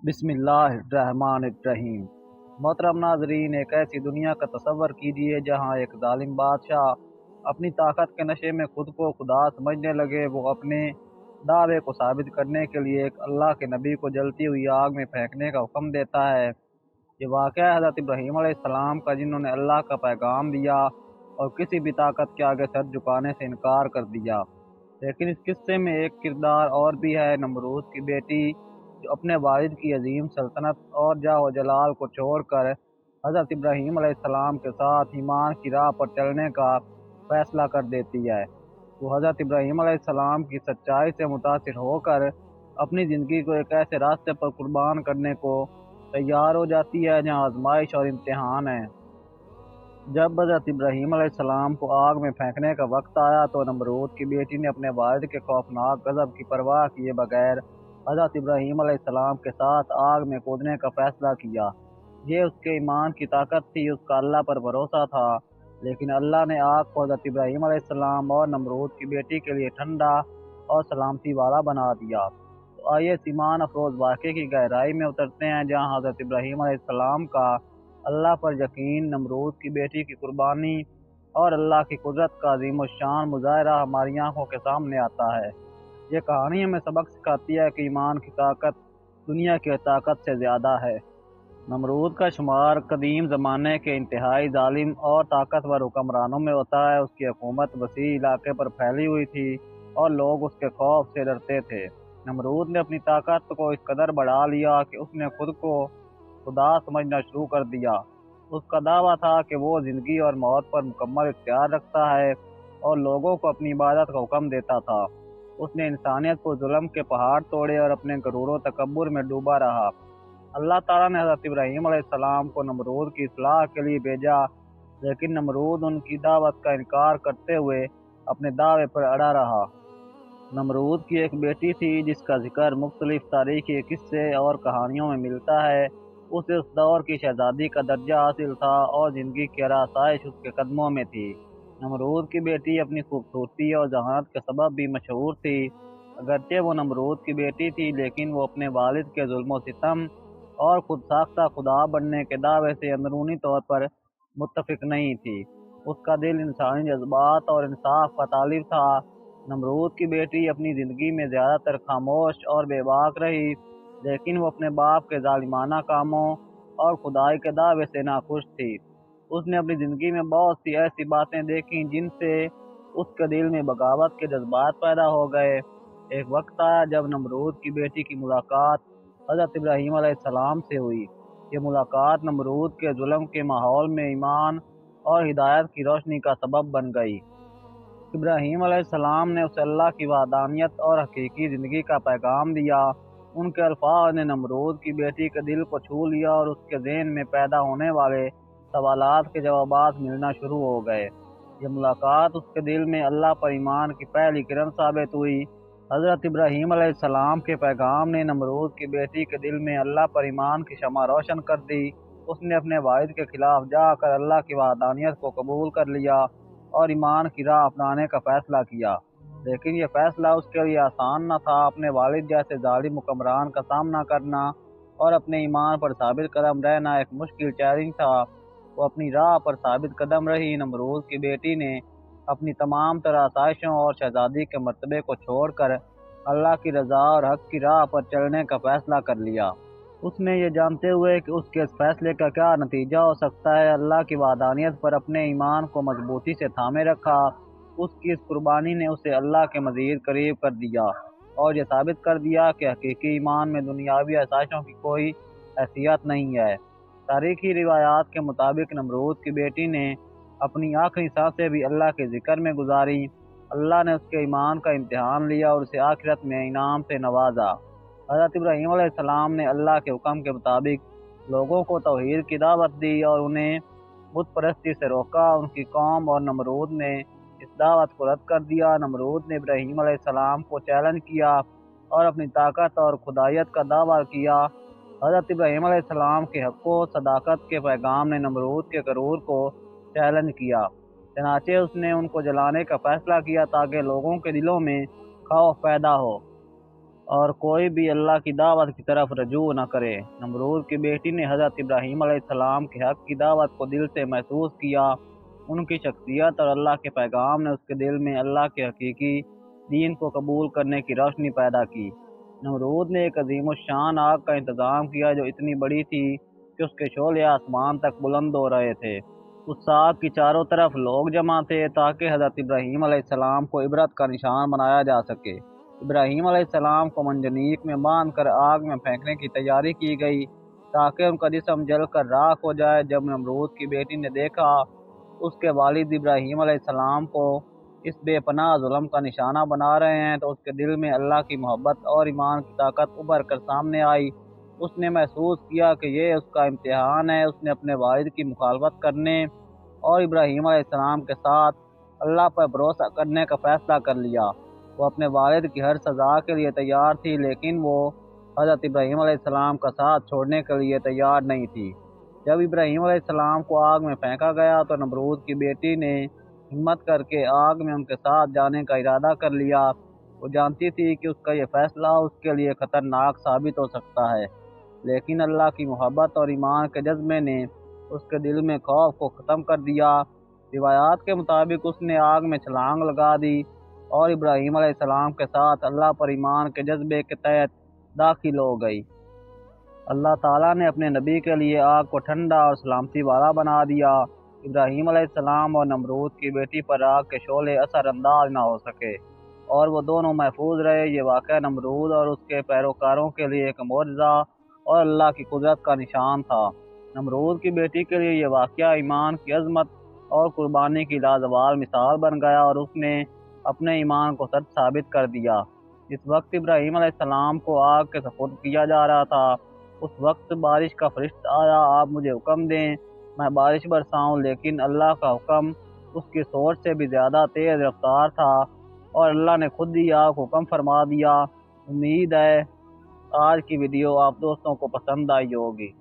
بسم اللہ الرحمن الرحیم۔ محترم ناظرین، ایک ایسی دنیا کا تصور کیجئے جہاں ایک ظالم بادشاہ اپنی طاقت کے نشے میں خود کو خدا سمجھنے لگے۔ وہ اپنے دعوے کو ثابت کرنے کے لیے ایک اللہ کے نبی کو جلتی ہوئی آگ میں پھینکنے کا حکم دیتا ہے۔ یہ واقعہ حضرت ابراہیم علیہ السلام کا، جنہوں نے اللہ کا پیغام دیا اور کسی بھی طاقت کے آگے سر جھکانے سے انکار کر دیا۔ لیکن اس قصے میں ایک کردار اور بھی ہے، نمرود کی بیٹی، جو اپنے والد کی عظیم سلطنت اور جاہ و جلال کو چھوڑ کر حضرت ابراہیم علیہ السلام کے ساتھ ایمان کی راہ پر چلنے کا فیصلہ کر دیتی ہے۔ وہ حضرت ابراہیم علیہ السلام کی سچائی سے متاثر ہو کر اپنی زندگی کو ایک ایسے راستے پر قربان کرنے کو تیار ہو جاتی ہے جہاں آزمائش اور امتحان ہے۔ جب حضرت ابراہیم علیہ السلام کو آگ میں پھینکنے کا وقت آیا تو نمرود کی بیٹی نے اپنے والد کے خوفناک غضب کی پرواہ کیے بغیر حضرت ابراہیم علیہ السلام کے ساتھ آگ میں کودنے کا فیصلہ کیا۔ یہ اس کے ایمان کی طاقت تھی، اس کا اللہ پر بھروسہ تھا، لیکن اللہ نے آگ کو حضرت ابراہیم علیہ السلام اور نمرود کی بیٹی کے لیے ٹھنڈا اور سلامتی والا بنا دیا۔ تو آئیے اس ایمان افروز واقعے کی گہرائی میں اترتے ہیں، جہاں حضرت ابراہیم علیہ السلام کا اللہ پر یقین، نمرود کی بیٹی کی قربانی اور اللہ کی قدرت کا عظیم الشان مظاہرہ ہماری آنکھوں کے سامنے آتا ہے۔ یہ کہانی ہمیں سبق سکھاتی ہے کہ ایمان کی طاقت دنیا کی طاقت سے زیادہ ہے۔ نمرود کا شمار قدیم زمانے کے انتہائی ظالم اور طاقتور حکمرانوں میں ہوتا ہے۔ اس کی حکومت وسیع علاقے پر پھیلی ہوئی تھی اور لوگ اس کے خوف سے ڈرتے تھے۔ نمرود نے اپنی طاقت کو اس قدر بڑھا لیا کہ اس نے خود کو خدا سمجھنا شروع کر دیا۔ اس کا دعویٰ تھا کہ وہ زندگی اور موت پر مکمل اختیار رکھتا ہے اور لوگوں کو اپنی عبادت کا حکم دیتا تھا۔ اس نے انسانیت کو ظلم کے پہاڑ توڑے اور اپنے غرور و تکبر میں ڈوبا رہا۔ اللہ تعالیٰ نے حضرت ابراہیم علیہ السلام کو نمرود کی اصلاح کے لیے بھیجا، لیکن نمرود ان کی دعوت کا انکار کرتے ہوئے اپنے دعوے پر اڑا رہا۔ نمرود کی ایک بیٹی تھی جس کا ذکر مختلف تاریخی قصے اور کہانیوں میں ملتا ہے۔ اسے اس دور کی شہزادی کا درجہ حاصل تھا اور زندگی کی ہر آسائش اس کے قدموں میں تھی۔ نمرود کی بیٹی اپنی خوبصورتی اور ذہانت کے سبب بھی مشہور تھی۔ اگرچہ وہ نمرود کی بیٹی تھی، لیکن وہ اپنے والد کے ظلم و ستم اور خود ساختہ خدا بننے کے دعوے سے اندرونی طور پر متفق نہیں تھی۔ اس کا دل انسانی جذبات اور انصاف کا طالب تھا۔ نمرود کی بیٹی اپنی زندگی میں زیادہ تر خاموش اور بے باک رہی، لیکن وہ اپنے باپ کے ظالمانہ کاموں اور خدائی کے دعوے سے ناخوش تھی۔ اس نے اپنی زندگی میں بہت سی ایسی باتیں دیکھیں جن سے اس کے دل میں بغاوت کے جذبات پیدا ہو گئے۔ ایک وقت آیا جب نمرود کی بیٹی کی ملاقات حضرت ابراہیم علیہ السلام سے ہوئی۔ یہ ملاقات نمرود کے ظلم کے ماحول میں ایمان اور ہدایت کی روشنی کا سبب بن گئی۔ ابراہیم علیہ السلام نے اسے اللہ کی وحدانیت اور حقیقی زندگی کا پیغام دیا۔ ان کے الفاظ نے نمرود کی بیٹی کے دل کو چھو لیا اور اس کے ذہن میں پیدا ہونے والے سوالات کے جوابات ملنا شروع ہو گئے۔ یہ ملاقات اس کے دل میں اللہ پر ایمان کی پہلی کرن ثابت ہوئی۔ حضرت ابراہیم علیہ السلام کے پیغام نے نمرود کی بیٹی کے دل میں اللہ پر ایمان کی شمع روشن کر دی۔ اس نے اپنے والد کے خلاف جا کر اللہ کی وحدانیت کو قبول کر لیا اور ایمان کی راہ اپنانے کا فیصلہ کیا۔ لیکن یہ فیصلہ اس کے لیے آسان نہ تھا۔ اپنے والد جیسے ظالم حکمران کا سامنا کرنا اور اپنے ایمان پر ثابت قدم رہنا ایک مشکل چیلنج تھا۔ وہ اپنی راہ پر ثابت قدم رہی۔ نمرود کی بیٹی نے اپنی تمام تر آسائشوں اور شہزادی کے مرتبے کو چھوڑ کر اللہ کی رضا اور حق کی راہ پر چلنے کا فیصلہ کر لیا۔ اس نے یہ جانتے ہوئے کہ اس کے اس فیصلے کا کیا نتیجہ ہو سکتا ہے، اللہ کی وحدانیت پر اپنے ایمان کو مضبوطی سے تھامے رکھا۔ اس کی اس قربانی نے اسے اللہ کے مزید قریب کر دیا اور یہ ثابت کر دیا کہ حقیقی ایمان میں دنیاوی آسائشوں کی کوئی حیثیت نہیں ہے۔ تاریخی روایات کے مطابق نمرود کی بیٹی نے اپنی آخری سانسیں بھی اللہ کے ذکر میں گزاری۔ اللہ نے اس کے ایمان کا امتحان لیا اور اسے آخرت میں انعام سے نوازا۔ حضرت ابراہیم علیہ السلام نے اللہ کے حکم کے مطابق لوگوں کو توحید کی دعوت دی اور انہیں بت پرستی سے روکا۔ ان کی قوم اور نمرود نے اس دعوت کو رد کر دیا۔ نمرود نے ابراہیم علیہ السلام کو چیلنج کیا اور اپنی طاقت اور خدائیت کا دعویٰ کیا۔ حضرت ابراہیم علیہ السلام کے حق و صداقت کے پیغام نے نمرود کے غرور کو چیلنج کیا۔ چنانچہ اس نے ان کو جلانے کا فیصلہ کیا تاکہ لوگوں کے دلوں میں خوف پیدا ہو۔ اور کوئی بھی اللہ کی دعوت کی طرف رجوع نہ کرے۔ نمرود کی بیٹی نے حضرت ابراہیم علیہ السلام کے حق کی دعوت کو دل سے محسوس کیا۔ ان کی شخصیت اور اللہ کے پیغام نے اس کے دل میں اللہ کے حقیقی دین کو قبول کرنے کی روشنی پیدا کی۔ نمرود نے ایک عظیم الشان آگ کا انتظام کیا جو اتنی بڑی تھی کہ اس کے شعلے آسمان تک بلند ہو رہے تھے۔ اس آگ کی چاروں طرف لوگ جمع تھے تاکہ حضرت ابراہیم علیہ السلام کو عبرت کا نشان بنایا جا سکے۔ ابراہیم علیہ السلام کو منجنیق میں باندھ کر آگ میں پھینکنے کی تیاری کی گئی تاکہ ان کا جسم جل کر راکھ ہو جائے۔ جب نمرود کی بیٹی نے دیکھا اس کے والد ابراہیم علیہ السلام کو اس بے پناہ ظلم کا نشانہ بنا رہے ہیں تو اس کے دل میں اللہ کی محبت اور ایمان کی طاقت ابھر کر سامنے آئی۔ اس نے محسوس کیا کہ یہ اس کا امتحان ہے۔ اس نے اپنے والد کی مخالفت کرنے اور ابراہیم علیہ السلام کے ساتھ اللہ پر بھروسہ کرنے کا فیصلہ کر لیا۔ وہ اپنے والد کی ہر سزا کے لیے تیار تھی لیکن وہ حضرت ابراہیم علیہ السلام کا ساتھ چھوڑنے کے لیے تیار نہیں تھی۔ جب ابراہیم علیہ السلام کو آگ میں پھینکا گیا تو نمرود کی بیٹی نے ہمت کر کے آگ میں ان کے ساتھ جانے کا ارادہ کر لیا۔ وہ جانتی تھی کہ اس کا یہ فیصلہ اس کے لیے خطرناک ثابت ہو سکتا ہے، لیکن اللہ کی محبت اور ایمان کے جذبے نے اس کے دل میں خوف کو ختم کر دیا۔ روایات کے مطابق اس نے آگ میں چھلانگ لگا دی اور ابراہیم علیہ السلام کے ساتھ اللہ پر ایمان کے جذبے کے تحت داخل ہو گئی۔ اللہ تعالیٰ نے اپنے نبی کے لیے آگ کو ٹھنڈا اور سلامتی والا بنا دیا۔ ابراہیم علیہ السلام اور نمرود کی بیٹی پر آگ کے شعلے اثر انداز نہ ہو سکے اور وہ دونوں محفوظ رہے۔ یہ واقعہ نمرود اور اس کے پیروکاروں کے لیے ایک معجزہ اور اللہ کی قدرت کا نشان تھا۔ نمرود کی بیٹی کے لیے یہ واقعہ ایمان کی عظمت اور قربانی کی لازوال مثال بن گیا اور اس نے اپنے ایمان کو سچ ثابت کر دیا۔ جس وقت ابراہیم علیہ السلام کو آگ کے سپرد کیا جا رہا تھا اس وقت بارش کا فرشتہ آیا۔ آپ مجھے حکم دیں میں بارش برساؤں، لیکن اللہ کا حکم اس کی سوچ سے بھی زیادہ تیز رفتار تھا اور اللہ نے خود ہی آگ کو حکم فرما دیا۔ امید ہے آج کی ویڈیو آپ دوستوں کو پسند آئی ہوگی۔